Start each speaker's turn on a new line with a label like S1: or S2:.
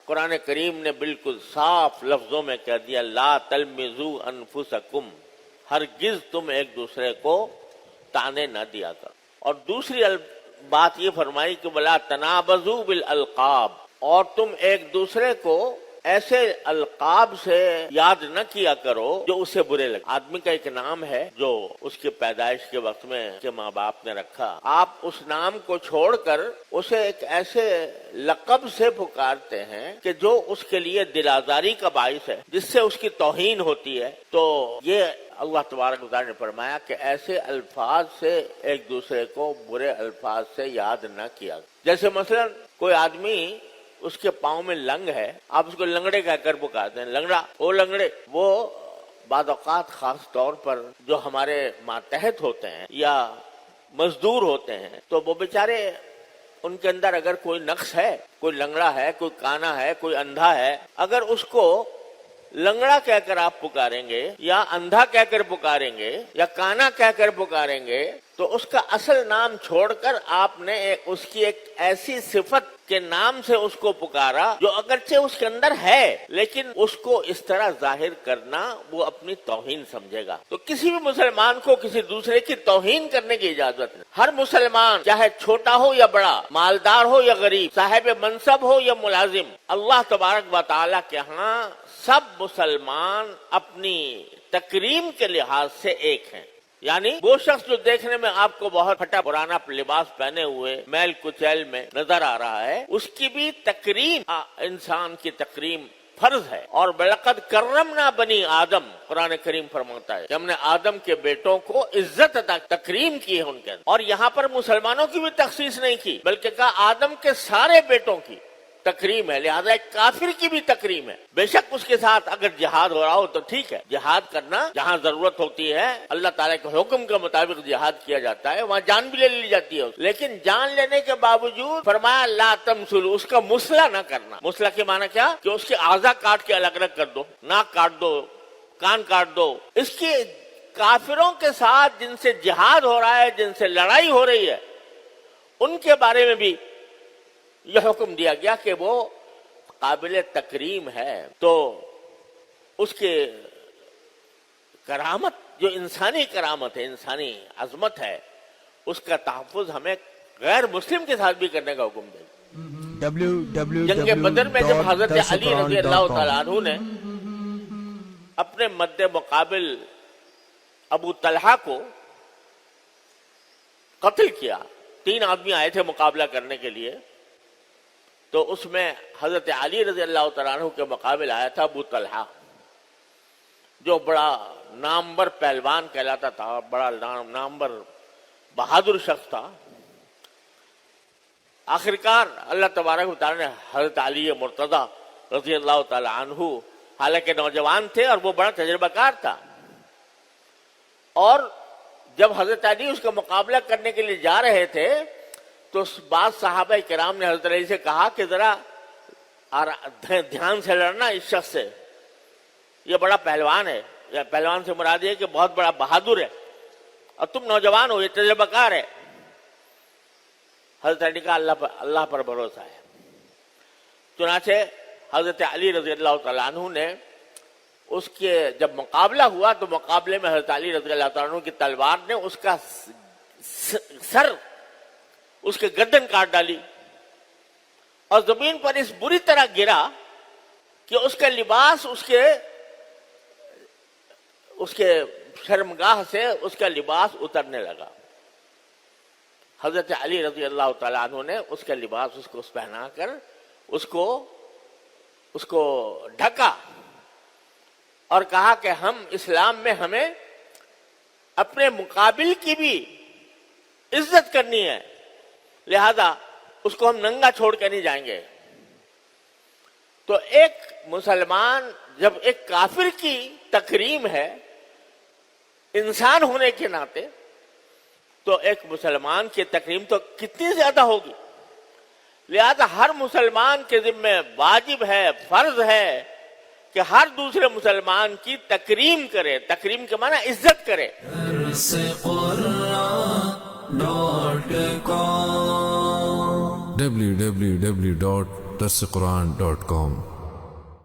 S1: قرآن کریم نے بالکل صاف لفظوں میں کہہ دیا لا تلمزو انفسکم، ہرگز تم ایک دوسرے کو تانے نہ دیا کر. اور دوسری بات یہ فرمائی کہ ولا تنابزوا بالالقاب، اور تم ایک دوسرے کو ایسے القاب سے یاد نہ کیا کرو جو اسے برے لگے. آدمی کا ایک نام ہے جو اس کی پیدائش کے وقت میں اس کے ماں باپ نے رکھا، آپ اس نام کو چھوڑ کر اسے ایک ایسے لقب سے پکارتے ہیں کہ جو اس کے لیے دل آزاری کا باعث ہے، جس سے اس کی توہین ہوتی ہے. تو یہ اللہ تبارک و تعالی نے فرمایا کہ ایسے الفاظ سے ایک دوسرے کو برے الفاظ سے یاد نہ کیا. جیسے مثلا کوئی آدمی اس کے پاؤں میں لنگ ہے، آپ اس کو لنگڑے کہہ کر پکارتے ہیں، لنگڑا، وہ لنگڑے. وہ بعض اوقات خاص طور پر جو ہمارے ماتحت ہوتے ہیں یا مزدور ہوتے ہیں تو وہ بیچارے ان کے اندر اگر کوئی نقص ہے، کوئی لنگڑا ہے، کوئی کانا ہے، کوئی اندھا ہے، اگر اس کو لنگڑا کہہ کر آپ پکاریں گے یا اندھا کہہ کر پکاریں گے یا کانا کہہ کر پکاریں گے تو اس کا اصل نام چھوڑ کر آپ نے اس کی ایک ایسی صفت کے نام سے اس کو پکارا جو اگرچہ اس کے اندر ہے لیکن اس کو اس طرح ظاہر کرنا وہ اپنی توہین سمجھے گا. تو کسی بھی مسلمان کو کسی دوسرے کی توہین کرنے کی اجازت نہیں. ہر مسلمان چاہے چھوٹا ہو یا بڑا، مالدار ہو یا غریب، صاحب منصب ہو یا ملازم، اللہ تبارک و تعالیٰ کے ہاں سب مسلمان اپنی تکریم کے لحاظ سے ایک ہیں. یعنی وہ شخص جو دیکھنے میں آپ کو بہت پھٹا پرانا لباس پہنے ہوئے میل کچیل میں نظر آ رہا ہے، اس کی بھی تکریم، انسان کی تکریم فرض ہے. اور وَلَقَدْ كَرَّمْنَا بَنِي آدم، قرآن کریم فرماتا ہے کہ ہم نے آدم کے بیٹوں کو عزت عطا، تکریم کی ہے ان کے اندر. اور یہاں پر مسلمانوں کی بھی تخصیص نہیں کی بلکہ کہا آدم کے سارے بیٹوں کی تکریم ہے، لہذا ایک کافر کی بھی تکریم ہے. بے شک اس کے ساتھ اگر جہاد ہو رہا ہو تو ٹھیک ہے، جہاد کرنا جہاں ضرورت ہوتی ہے اللہ تعالیٰ کے حکم کے مطابق جہاد کیا جاتا ہے، وہاں جان بھی لے لی جاتی ہے. لیکن جان لینے کے باوجود فرمایا لا تمثلوا، اس کا مسئلہ نہ کرنا. مسئلہ کے معنی کیا کہ اس کے اعضاء کاٹ کے الگ الگ کر دو، ناک کاٹ دو، کان کاٹ دو. اس کی کافروں کے ساتھ جن سے جہاد ہو رہا ہے، جن سے لڑائی ہو رہی ہے، ان کے بارے میں بھی یہ حکم دیا گیا کہ وہ قابل تکریم ہے. تو اس کے کرامت، جو انسانی کرامت ہے، انسانی عظمت ہے، اس کا تحفظ ہمیں غیر مسلم کے ساتھ بھی کرنے کا حکم دے. جنگ بدر میں جب حضرت علی رضی اللہ تعالیٰ عنہ نے اپنے مد مقابل ابو طلحہ کو قتل کیا، 3 آدمی آئے تھے مقابلہ کرنے کے لیے، تو اس میں حضرت علی رضی اللہ تعالیٰ عنہ کے مقابل آیا تھا ابو طلحہ، جو بڑا نامور پہلوان کہلاتا تھا، بڑا نامور بہادر شخص تھا. آخرکار اللہ تبارک و تعالیٰ نے حضرت علی مرتضی رضی اللہ تعالیٰ عنہ، حالانکہ نوجوان تھے اور وہ بڑا تجربہ کار تھا، اور جب حضرت علی اس کا مقابلہ کرنے کے لیے جا رہے تھے تو بعض صحابہ کرام نے حضرت علی سے کہا کہ ذرا دھیان سے لڑنا اس شخص سے، یہ بڑا پہلوان ہے. یا پہلوان سے مراد یہ کہ بہت بڑا بہادر ہے، اور تم نوجوان ہو، یہ تجربہ کار ہے. حضرت علی کا اللہ پر بھروسہ ہے. چنانچہ حضرت علی رضی اللہ تعالیٰ عنہ نے اس کے جب مقابلہ ہوا تو مقابلے میں حضرت علی رضی اللہ تعالیٰ عنہ کی تلوار نے اس کا سر، اس کے گردن کاٹ ڈالی اور زمین پر اس بری طرح گرا کہ اس کا لباس اس کے شرمگاہ سے اس کا لباس اترنے لگا. حضرت علی رضی اللہ تعالیٰ عنہ نے اس کا لباس اس کو پہنا کر اس کو ڈھکا اور کہا کہ ہم اسلام میں ہمیں اپنے مقابل کی بھی عزت کرنی ہے، لہذا اس کو ہم ننگا چھوڑ کے نہیں جائیں گے. تو ایک مسلمان جب ایک کافر کی تکریم ہے انسان ہونے کے ناطے، تو ایک مسلمان کی تکریم تو کتنی زیادہ ہوگی. لہذا ہر مسلمان کے ذمہ واجب ہے، فرض ہے کہ ہر دوسرے مسلمان کی تکریم کرے. تکریم کے معنی عزت کرے.
S2: www.درس www.darsequran.com